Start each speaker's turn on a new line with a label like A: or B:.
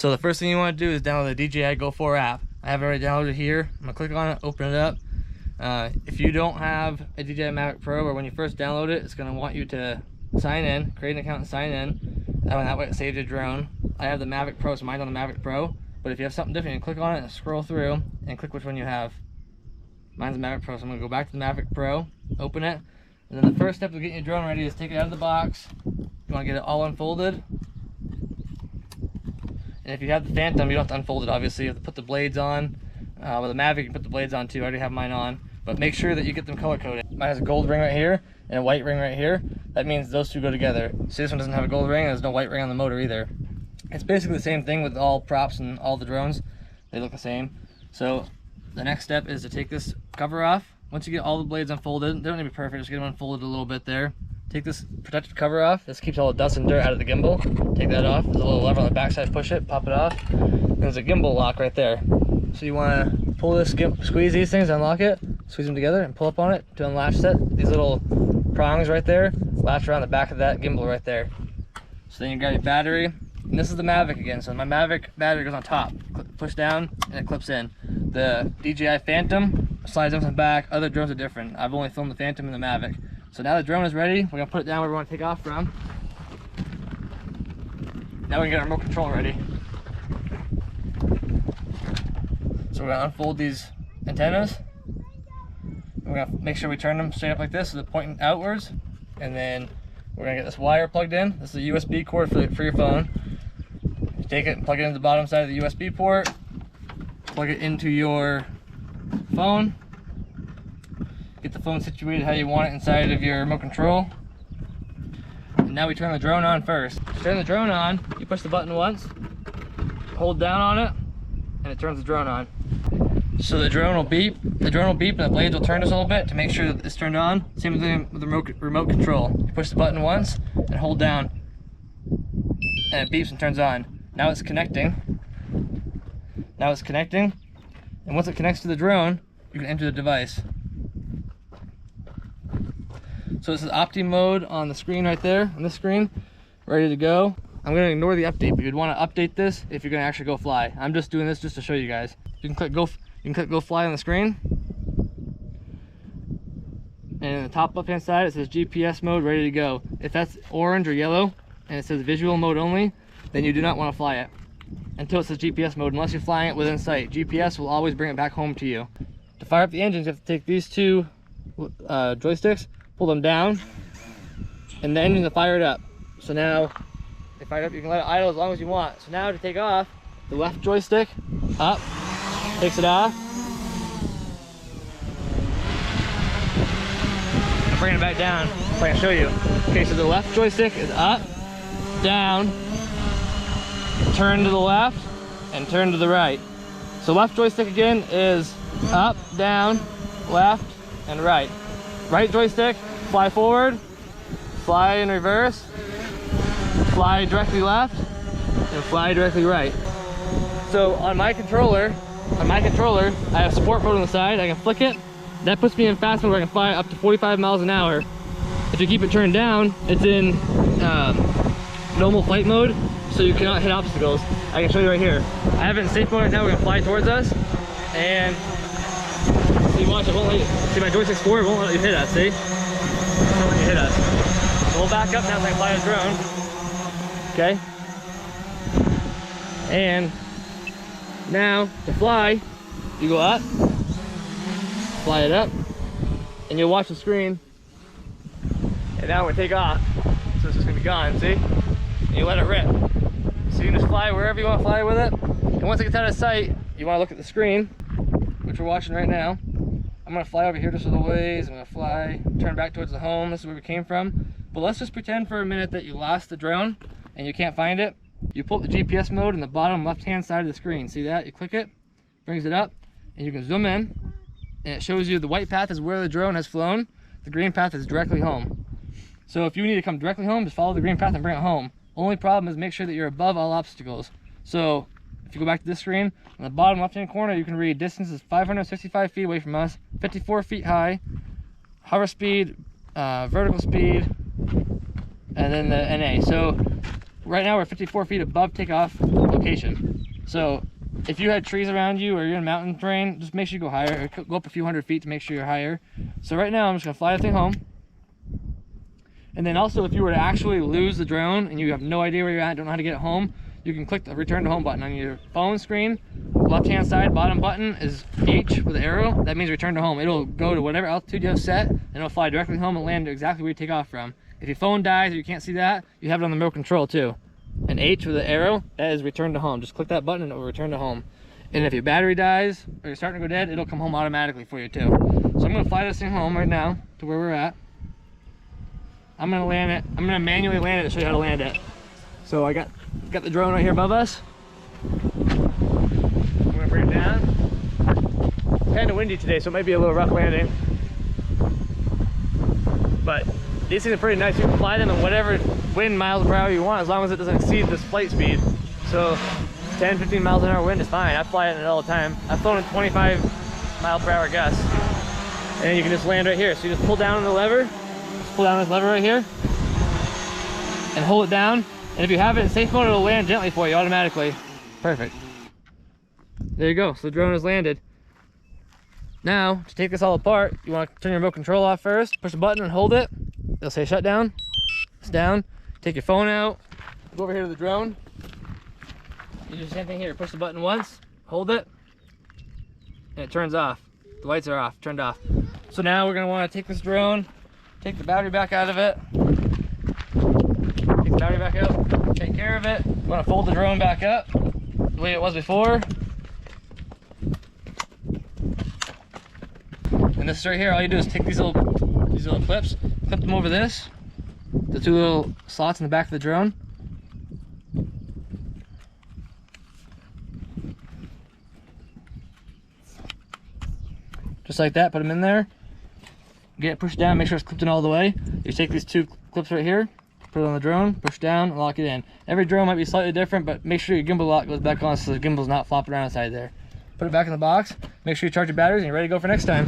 A: So the first thing you want to do is download the DJI Go 4 app. I have it already downloaded here. I'm gonna click on it, open it up. If you don't have a DJI Mavic Pro, or when you first download it, it's gonna want you to sign in, create an account and sign in. That way it saves your drone. I have the Mavic Pro, so mine's on the Mavic Pro. But if you have something different, you can click on it and scroll through and click which one you have. Mine's the Mavic Pro, so I'm gonna go back to the Mavic Pro, open it, and then the first step of getting your drone ready is take it out of the box. You wanna get it all unfolded. And if you have the Phantom, you don't have to unfold it, obviously. You have to put the blades on. With the Mavic, you can put the blades on too. I already have mine on. But make sure that you get them color coded. Mine has a gold ring right here and a white ring right here. That means those two go together. See, this one doesn't have a gold ring and there's no white ring on the motor either. It's basically the same thing with all props and all the drones. They look the same. So the next step is to take this cover off. Once you get all the blades unfolded, they don't need to be perfect, just get them unfolded a little bit there. Take this protective cover off. This keeps all the dust and dirt out of the gimbal. Take that off. There's a little lever on the back side, push it, pop it off. And there's a gimbal lock right there. So you want to pull this, squeeze these things, unlock it, squeeze them together and pull up on it to unlatch that. These little prongs right there latch around the back of that gimbal right there. So then you got your battery. And this is the Mavic again. So my Mavic battery goes on top. Push down and it clips in. The DJI Phantom slides on the back. Other drones are different. I've only filmed the Phantom and the Mavic. So now the drone is ready. We're gonna put it down where we want to take off from. Now we can get our remote control ready. So we're gonna unfold these antennas. We're gonna make sure we turn them straight up like this so they're pointing outwards. And then we're gonna get this wire plugged in. This is a USB cord for your phone. You take it and plug it into the bottom side of the USB port. Plug it into your phone. Get the phone situated how you want it inside of your remote control. And now we turn the drone on first. To turn the drone on, you push the button once, hold down on it, and it turns the drone on. So the drone will beep. The drone will beep and the blades will turn just a little bit to make sure that it's turned on. Same thing with the remote control. You push the button once and hold down, and it beeps and turns on. Now it's connecting. Now it's connecting, and once it connects to the drone, you can enter the device. So this is Opti mode on the screen right there, on this screen, ready to go. I'm gonna ignore the update, but you'd wanna update this if you're gonna actually go fly. I'm just doing this just to show you guys. You can click go fly on the screen. And in the top left hand side, it says GPS mode, ready to go. If that's orange or yellow, and it says visual mode only, then you do not wanna fly it until it says GPS mode, unless you're flying it within sight. GPS will always bring it back home to you. To fire up the engines, you have to take these two joysticks, pull them down, and the engine will fire it up. So now they fire it up. You can let it idle as long as you want. So now to take off, the left joystick up, takes it off, and bring it back down so I can show you. Okay, so the left joystick is up, down, turn to the left, and turn to the right. So left joystick again is up, down, left, and right. Right joystick, fly forward, fly in reverse, fly directly left, and fly directly right. So on my controller, I have support mode on the side. I can flick it. That puts me in fast mode where I can fly up to 45 miles an hour. If you keep it turned down, it's in normal flight mode, so you cannot hit obstacles. I can show you right here. I have it in safe mode right now. We're gonna fly towards us, and see, watch, it won't let you, see my joystick's forward, it won't let you hit us, see? It won't let you hit us. So we'll back up now so I can fly the drone. Okay? And now, to fly, you go up, fly it up, and you'll watch the screen. And now we're gonna take off. So it's just gonna be gone, see? And you let it rip. So you can just fly wherever you wanna fly with it. And once it gets out of sight, you wanna look at the screen, which we're watching right now. I'm gonna fly over here just a little ways. I'm gonna fly, turn back towards the home. This is where we came from. But let's just pretend for a minute that you lost the drone and you can't find it. You pull up the GPS mode in the bottom left-hand side of the screen. See that? You click it, brings it up, and you can zoom in, and it shows you the white path is where the drone has flown. The green path is directly home. So if you need to come directly home, just follow the green path and bring it home. Only problem is make sure that you're above all obstacles. So if you go back to this screen, on the bottom left-hand corner, you can read distance is 565 feet away from us, 54 feet high, hover speed, vertical speed, and then the NA. So right now we're 54 feet above takeoff location. So if you had trees around you or you're in mountain terrain, just make sure you go higher, or go up a few hundred feet to make sure you're higher. So right now I'm just gonna fly the thing home. And then also, if you were to actually lose the drone and you have no idea where you're at, don't know how to get it home, you can click the return to home button on your phone screen. Left hand side bottom button is H with the arrow. That means return to home. It'll go to whatever altitude you have set and it'll fly directly home and land exactly where you take off from. If your phone dies or you can't see that, you have it on the remote control too. And H with the arrow, that is return to home. Just click that button and it will return to home. And if your battery dies or you're starting to go dead, it'll come home automatically for you too. So I'm gonna fly this thing home right now to where we're at. I'm gonna land it. I'm gonna manually land it to show you how to land it. So I got the drone right here above us. I'm gonna bring it down. Kind of windy today, so it might be a little rough landing. But these things are pretty nice. You can fly them in whatever wind miles per hour you want, as long as it doesn't exceed this flight speed. So 10, 15 miles an hour wind is fine. I fly it all the time. I've flown at 25 mile per hour gusts. And you can just land right here. So you just pull down on the lever. Pull down this lever right here and hold it down, and if you have it in safe mode, it'll land gently for you automatically. Perfect. There you go. So the drone has landed. Now to take this all apart, you want to turn your remote control off first. Push the button and hold it. It'll say shut down. It's down. Take your phone out. Go over here to the drone. You do the same thing here. Push the button once, hold it, and it turns off. The lights are off, turned off. So now we're going to want to take this drone, take the battery back out of it, take the battery back out, take care of it. We want to fold the drone back up the way it was before. And this right here, all you do is take these little clips, clip them over this, the two little slots in the back of the drone. Just like that, put them in there. Get it pushed down, make sure it's clipped in all the way. You take these two clips right here, put it on the drone, push down, and lock it in. Every drone might be slightly different, but make sure your gimbal lock goes back on so the gimbal's not flopping around inside there. Put it back in the box, make sure you charge your batteries, and you're ready to go for next time.